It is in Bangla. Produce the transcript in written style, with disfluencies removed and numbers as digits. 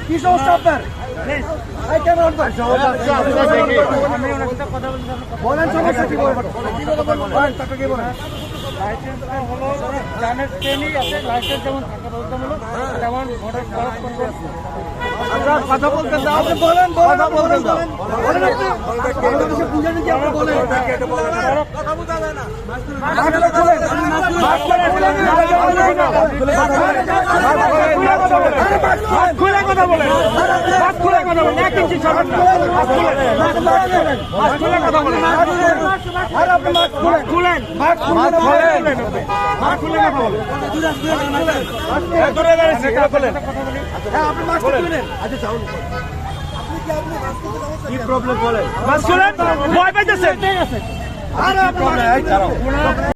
কি সমস্যা আপনার? বলেন সমস্যা কি বলেন? লাইসেন্সটা হলো জানের ট্রেনই আছে, লাইসেন্স যেমন থাকা বাধ্যতামূলক তেমন ভোটার খরচ করবে। কথা বলতেন না, আপনি বলেন কথা বলতেন না, বলেন আপনি বাংলাদেশে পূজা দিকে আপনি বলেন কথা বলতে হবে না। খুলে কথা বলেন, খুলে কথা বলেন, এক ইঞ্চি ছাড়েন না, খুলে কথা বলেন, আর আপনি মাস্ক খুলেন, মাস্ক খুলেন, মাস্ক খুলে কথা বলেন, দূরে দাঁড়িয়ে কথা বলেন, হ্যাঁ আপনি মাস্ক খুলেন। আচ্ছা যাও, কি প্রবলেম বলেন? মাস্ক খুলেন, ভয় পাইতেছেন? আর আপনি